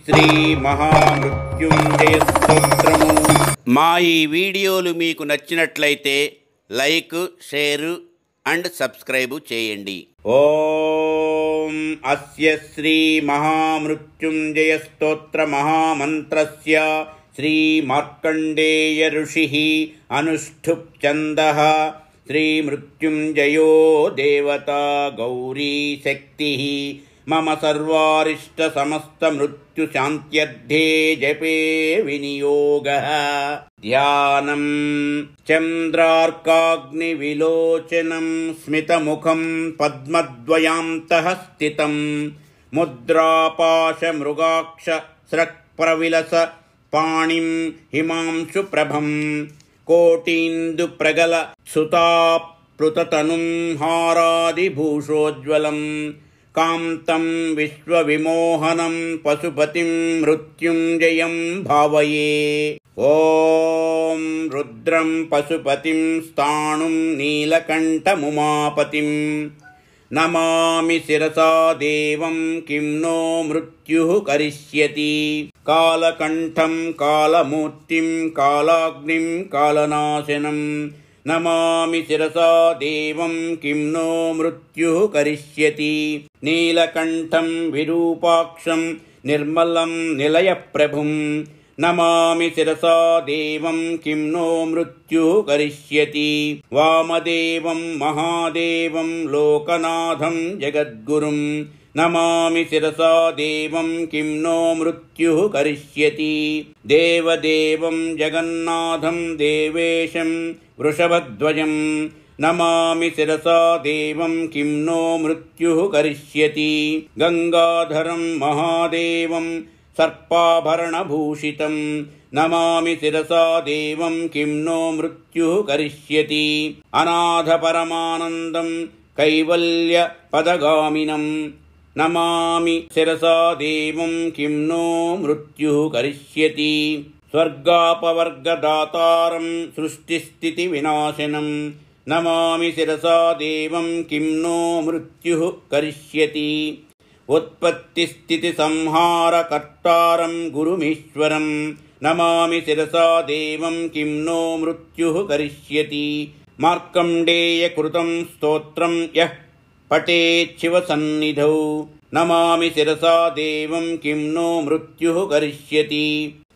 శ్రీ మహామృత్యుంజయ స్తోత్రము. మా ఈ వీడియోలు మీకు నచ్చినట్లయితే లైక్, షేర్ అండ్ సబ్స్క్రైబ్ చేయండి. ఓం అస్య శ్రీ మహామృత్యుంజయ స్తోత్ర మహామంత్రస్య శ్రీ మార్కండేయ ఋషిః అనుష్ఠుప్ ఛందః శ్రీ మృత్యుంజయో దేవతా గౌరీ శక్తిః మమ సర్వారిష్ట సమస్త మృత్యు శాంత్యర్థే జపే వినియోగః. ధ్యానం చంద్రార్కాగ్ని విలోచనం స్మితముఖం పద్మద్వయాంతః స్థితం ముద్రాపాశ మృగాక్ష స్రక్ప్రవిలస పాణిం హిమాంశు ప్రభం కోటీందు ప్రగల సుతాప్లుతతనుం హారాదిభూషోజ్వలం కాంతం విశ్వవిమోహనం పశుపతిం మృత్యుంజయం భావయే. ఓం రుద్రం పశుపతిం స్థాణుం నీలకంఠముమాపతిం నమామి శిరసా దేవం కిం నో మృత్యుః కరిష్యతి. కాలకంఠం కాలమూర్తిం కాలాగ్నిం కాలనాశనం నమామి శిరసా దేవం కిం నో మృత్యుః కరిష్యతి. నీలకంఠం విరూపాక్షం నిర్మలం నిలయప్రభుం నమామి శిరసా దేవం కిం నో మృత్యుః కరిష్యతి. వామదేవం మహాదేవం లోకనాథం జగద్గురుం నమామి శిరసా దేవం కిం నో మృత్యుః కరిష్యతి. దేవదేవం జగన్నాథం దేవేశం వృషభధ్వజం నమామి శిరసా దేవం కిం నో మృత్యుః కరిష్యతి. గంగాధరం మహాదేవం సర్పాభరణభూషితం నమామి శిరసా దేవం కిం నో మృత్యుః కరిష్యతి. అనాథ పరమానందం కైవల్య పదగామినం నమామి శిరసా దేవం కిం నో మృత్యుః కరిష్యతి. స్వర్గాపవర్గదాతారం సృష్టిస్థితి వినాశనం నమామి శిరసా దేవం కిం నో మృత్యుః కరిష్యతి. ఉత్పత్తిస్థితి సంహారకర్తారం గురుమీశ్వరం నమామి శిరసా దేవం కిం నో మృత్యుః కరిష్యతి. మార్కండేయకృతం స్తోత్రం యః పఠేత్ శివసన్నిధౌ నమామి శిరసా దేవం కిం నో మృత్యుః కరిష్యతి.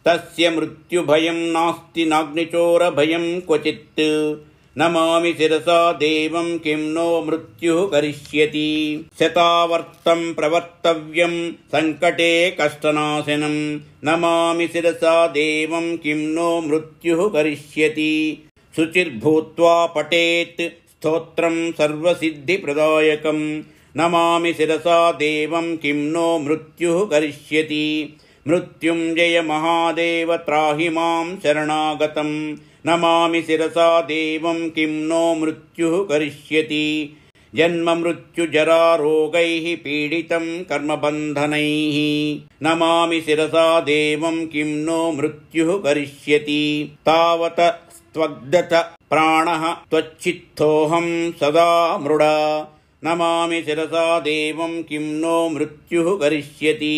తస్య మృత్యుభయం నాస్తి నాగ్నిచోరభయం క్వచిత్ నమామి శిరసా దేవం కిం నో మృత్యుః కరిష్యతి. శతావర్తం ప్రవర్తవ్యం సంకటే కష్టనాశనం నమామి శిరసా దేవం కిం నో మృత్యుః కరిష్యతి. శుచిర్భూత్వా పఠేత్ స్తోత్రం సర్వసిద్ధిప్రదాయకం నమామి శిరసా దేవం కిం నో మృత్యుః కరిష్యతి. మృత్యుంజయ మహాదేవ త్రాహి మాం శరణాగతం నమామి శిరసా దేవం కిం నో మృత్యుః కరిష్యతి. జన్మ మృత్యు జరా రోగైః పీడితం కర్మబంధనైః నమామి శిరసా దేవం కిం నో మృత్యుః కరిష్యతి. తావత త్వగ్ధత ప్రాణః త్వచ్చిత్తోహం సదా మృడా నమామి శిరసా దేవం కిం నో మృత్యుః కరిష్యతి.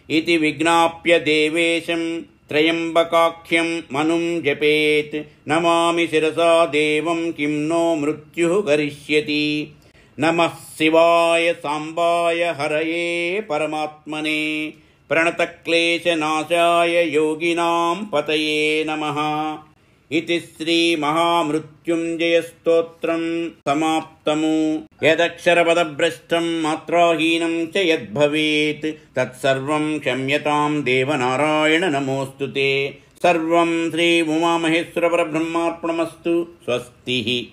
ఇతి విజ్ఞాప్య దేవేశం త్రయంబకాఖ్యం మనుం జపేత్ నమామి శిరసా దేవం కిం నో మృత్యుః కరిష్యతి. నమః శివాయ సాంబాయ హరయే పరమాత్మనే ప్రణతక్లేశనాశాయ యోగినాం పతయే నమః. ఇతి శ్రీ మహామృత్యుంజయ స్తోత్రం సమాప్తము. యదక్షరపదభ్రష్టం మాత్రాహీనం చ యద్భవేత్ తత్సర్వం క్షమ్యతాం దేవనారాయణ నమోస్తుతే. సర్వం శ్రీ ఉమామహేశ్వర పరబ్రహ్మార్పణమస్తు. స్వస్తి.